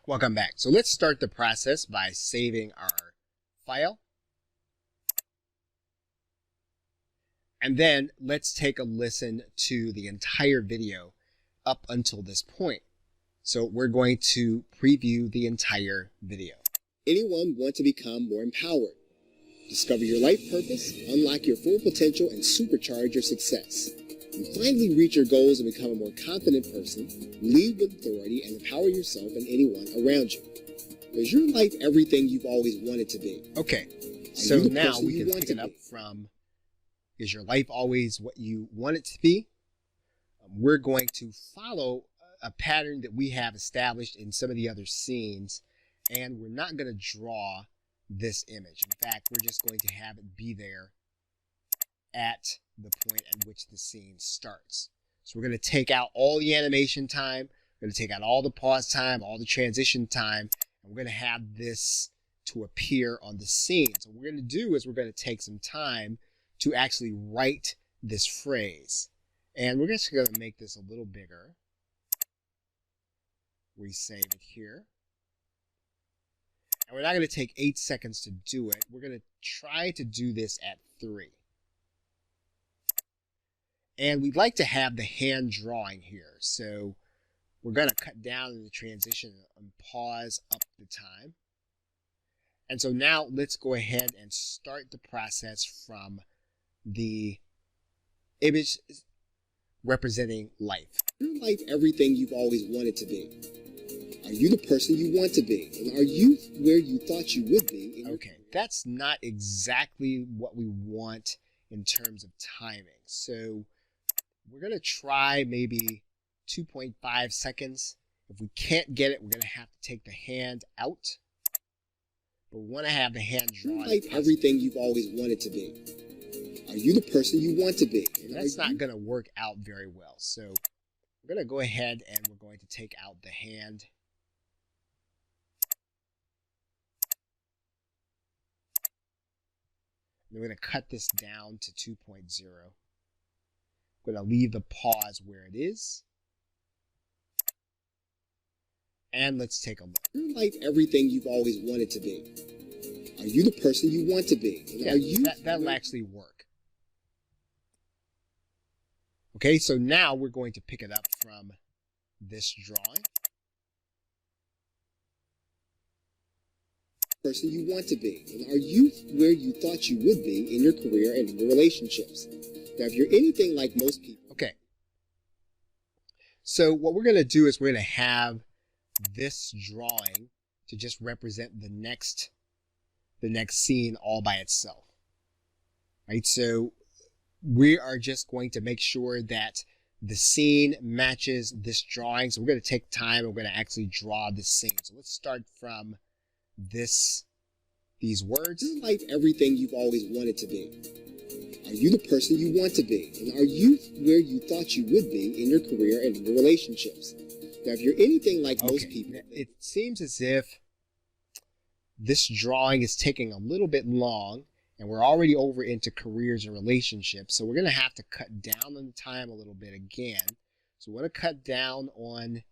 Welcome back. So let's start the process by saving our file. And then let's take a listen to the entire video up until this point. So we're going to preview the entire video. Anyone want to become more empowered? Discover your life purpose, unlock your full potential, and supercharge your success. You finally reach your goals and become a more confident person, lead with authority, and empower yourself and anyone around you. Is your life everything you've always wanted to be? Okay, so now we can pick it up from, is your life always what you want it to be? We're going to follow a pattern that we have established in some of the other scenes, and we're not going to draw this image. In fact, we're just going to have it be there at the point at which the scene starts. So we're going to take out all the animation time, we're going to take out all the pause time, all the transition time, and we're going to have this to appear on the scene. So what we're going to do is we're going to take some time to actually write this phrase. And we're just going to make this a little bigger. We save it here. And we're not going to take 8 seconds to do it. We're going to try to do this at 3. And we'd like to have the hand drawing here. So we're going to cut down in the transition and pause up the time. And so now let's go ahead and start the process from the image representing life. Is your life everything you've always wanted to be? Are you the person you want to be? And are you where you thought you would be? Okay, that's not exactly what we want in terms of timing. So we're going to try maybe 2.5 seconds. If we can't get it, we're going to have to take the hand out. But we want to have the hand drawn. Is your life everything you've always wanted to be? Are you the person you want to be? And that's not going to work out very well. So we're going to go ahead and we're going to take out the hand. We're going to cut this down to 2.0. We're going to leave the pause where it is. And let's take a look. Is your life everything you've always wanted to be? Are you the person you want to be? And yeah, that'll actually work. Okay, so now we're going to pick it up from this drawing. Person you want to be, and are you where you thought you would be in your career and in your relationships? Now, if you're anything like most people. Okay. So what we're going to do is we're going to have this drawing to just represent the next scene all by itself. Right? So we are just going to make sure that the scene matches this drawing. So we're going to take time and we're going to actually draw this scene. So let's start from these words. Is life everything you've always wanted to be? Are you the person you want to be? And are you where you thought you would be in your career and in your relationships? Now, if you're anything like most people. It seems as if this drawing is taking a little bit long, and we're already over into careers and relationships. So we're going to have to cut down on the time a little bit again. So we're going to cut down on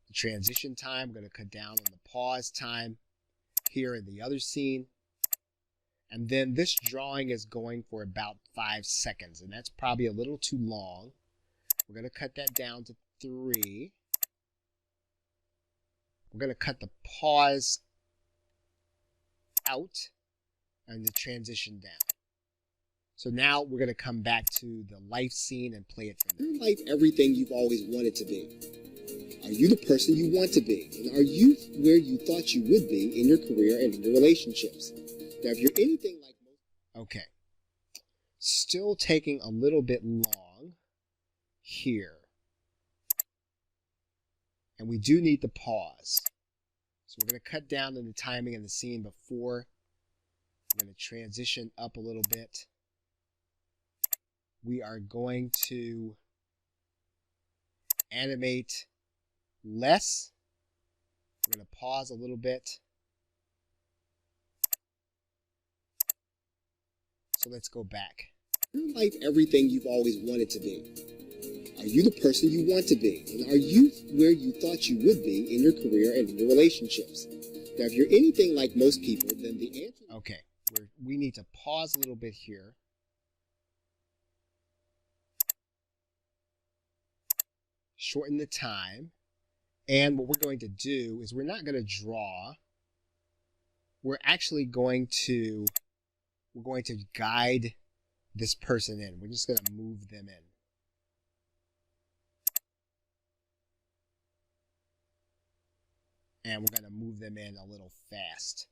the transition time. We're going to cut down on the pause time here in the other scene. And then this drawing is going for about 5 seconds, and that's probably a little too long. We're going to cut that down to 3. We're going to cut the pause out and the transition down. So now we're going to come back to the life scene and play it from there. Is your life everything you've always wanted to be? Are you the person you want to be? And are you where you thought you would be in your career and in your relationships? Now, if you're anything like most. Okay. Still taking a little bit long here. And we do need the pause. So we're going to cut down on the timing of the scene before. We're going to transition up a little bit. We are going to animate less. We're going to pause a little bit. So let's go back. Is your life everything you've always wanted to be? Are you the person you want to be? And are you where you thought you would be in your career and in your relationships? Now, if you're anything like most people, then the answer... Okay, we need to pause a little bit here. Shorten the time. And what we're going to do is we're not going to draw. We're actually going to guide this person in. We're just going to move them in. And we're going to move them in a little fast.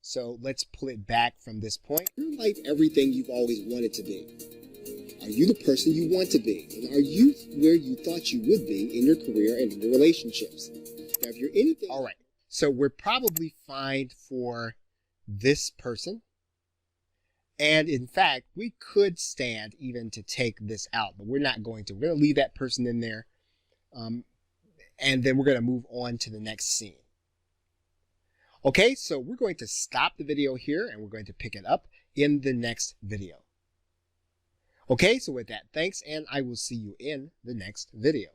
So let's pull it back from this point. Is your life everything you've always wanted to be? Are you the person you want to be? And are you where you thought you would be in your career and in your relationships? Now, if you're anything... All right. So we're probably fine for this person. And in fact, we could stand even to take this out, but we're not going to. We're going to leave that person in there. And then we're going to move on to the next scene. Okay, so we're going to stop the video here and we're going to pick it up in the next video. Okay, so with that, thanks, and I will see you in the next video.